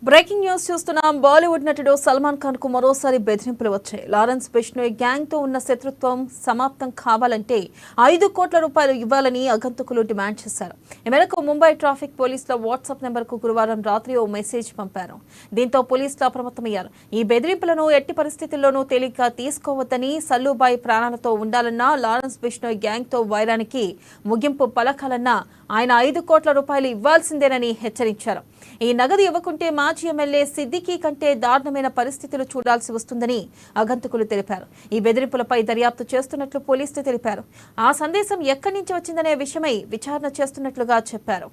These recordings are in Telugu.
బ్రేకింగ్ న్యూస్ చూస్తున్నాం. బాలీవుడ్ నటుడు సల్మాన్ ఖాన్ కు మరోసారి బెదిరింపులు వచ్చాయి. లారెన్స్ బిష్నోయ్ గ్యాంగ్ తో ఉన్న శత్రుత్వం సమాప్తం కావాలంటే 5 కోట్ల రూపాయలు ఇవ్వాలని ఆగంతకులు డిమాండ్ చేశారు. ఈ మేరకు ముంబై ట్రాఫిక్ పోలీసుల వాట్సాప్ నెంబర్కు గురువారం రాత్రి ఓ మెసేజ్ పంపారు. దీంతో పోలీసులు అప్రమత్తమయ్యారు. ఈ బెదిరింపులను ఎట్టి పరిస్థితుల్లోనూ తేలిగ్గా తీసుకోవద్దని, సల్లుబాయ్ ప్రాణాలతో ఉండాలన్నా, లారెన్స్ బిష్నోయ్ గ్యాంగ్ తో వైరానికి ముగింపు పలకాలన్నా ఆయన 5 కోట్ల రూపాయలు ఇవ్వాల్సిందేనని హెచ్చరించారు. ఈ నగదు ఇవ్వకుంటే మాజీ ఎమ్మెల్యే సిద్దికీ కంటే దారుణమైన పరిస్థితులు చూడాల్సి వస్తుందని ఆగంతకులు తెలిపారు. ఈ బెదిరింపులపై దర్యాప్తు చేస్తున్నట్లు పోలీసులు తెలిపారు. ఆ సందేశం ఎక్కడి నుంచి వచ్చిందనే విషయమై విచారణ చేస్తున్నట్లుగా చెప్పారు.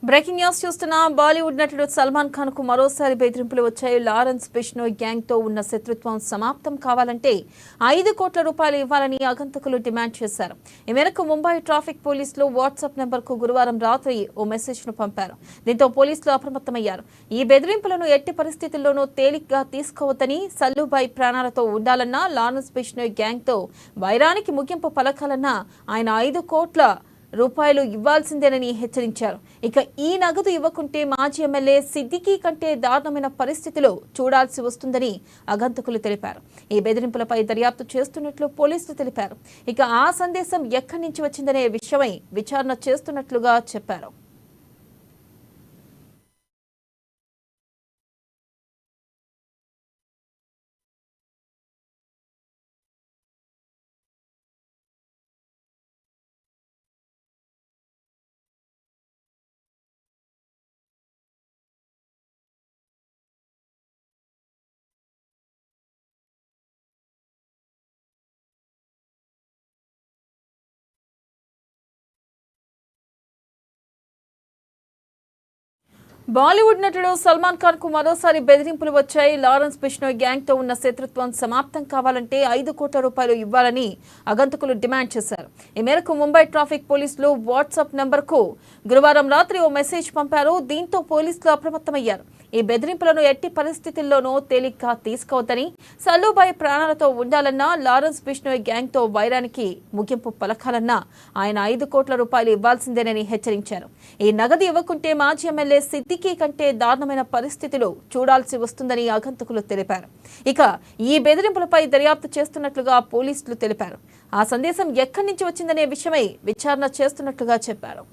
బ్రేకింగ్ న్యూస్ చూస్తున్న బాలీవుడ్ నటుడు సల్మాన్ ఖాన్ కు మరోసారి బెదిరింపులు వచ్చాయి. లారెన్స్ బిష్నోయ్ గ్యాంగ్ తో ఉన్న శత్రుత్వం సమాప్తం కావాలంటే 5 కోట్ల రూపాయలు ఇవ్వాలని ఆగంతకులు డిమాండ్ చేశారు. ఈ మేరకు ముంబై ట్రాఫిక్ పోలీసులు వాట్సాప్ నెంబర్ కు గురువారం రాత్రి ఓ మెసేజ్ ను పంపారు. దీంతో పోలీసులు అప్రమత్తమయ్యారు. ఈ బెదిరింపులను ఎట్టి పరిస్థితుల్లోనూ తేలిగ్గా తీసుకోవద్దని, సల్లుబాయ్ ప్రాణాలతో ఉండాలన్నా, లారెన్స్ బిష్నోయ్ గ్యాంగ్ తో వైరానికి ముగింపు పలకాలన్నా ఆయన 5 కోట్ల రూపాయలు ఇవ్వాల్సిందేనని హెచ్చరించారు. ఇక ఈ నగదు ఇవ్వకుంటే మాజీ ఎమ్మెల్యే సిద్దికీ కంటే దారుణమైన పరిస్థితులు చూడాల్సి వస్తుందని ఆగంతకులు తెలిపారు. ఈ బెదిరింపులపై దర్యాప్తు చేస్తున్నట్లు పోలీసులు తెలిపారు. ఇక ఆ సందేశం ఎక్కడి నుంచి వచ్చిందనే విషయమై విచారణ చేస్తున్నట్లుగా చెప్పారు. బాలీవుడ్ నటుడు సల్మాన్ ఖాన్ కు మరోసారి బెదిరింపులు వచ్చాయి. లారెన్స్ బిష్నోయ్ గ్యాంగ్ తో ఉన్న శత్రుత్వం సమాప్తం కావాలంటే 5 కోట్ల రూపాయలు ఇవ్వాలని ఆగంతకులు డిమాండ్ చేశారు. ఈ మేరకు ముంబై ట్రాఫిక్ పోలీసులు వాట్సాప్ నెంబర్ కు గురువారం రాత్రి ఓ మెసేజ్ పంపారు. దీంతో పోలీసులు అప్రమత్తమయ్యారు. ఈ బెదిరింపులను ఎట్టి పరిస్థితుల్లోనూ తేలిగ్గా తీసుకోవద్దని, సల్లుబాయ్ ప్రాణాలతో ఉండాలన్నా, లారెన్స్ బిష్నోయ్ గ్యాంగ్ తో వైరానికి ముగింపు పలకాలన్నా ఆయన 5 కోట్ల రూపాయలు ఇవ్వాల్సిందేనని హెచ్చరించారు. ఈ నగదు ఇవ్వకుంటే మాజీ ఎమ్మెల్యే సిద్దికీ కంటే దారుణమైన పరిస్థితులు చూడాల్సి వస్తుందని ఆగంతకులు తెలిపారు. ఇక ఈ బెదిరింపులపై దర్యాప్తు చేస్తున్నట్లుగా పోలీసులు తెలిపారు. ఆ సందేశం ఎక్కడి నుంచి వచ్చిందనే విషయమై విచారణ చేస్తున్నట్లుగా చెప్పారు.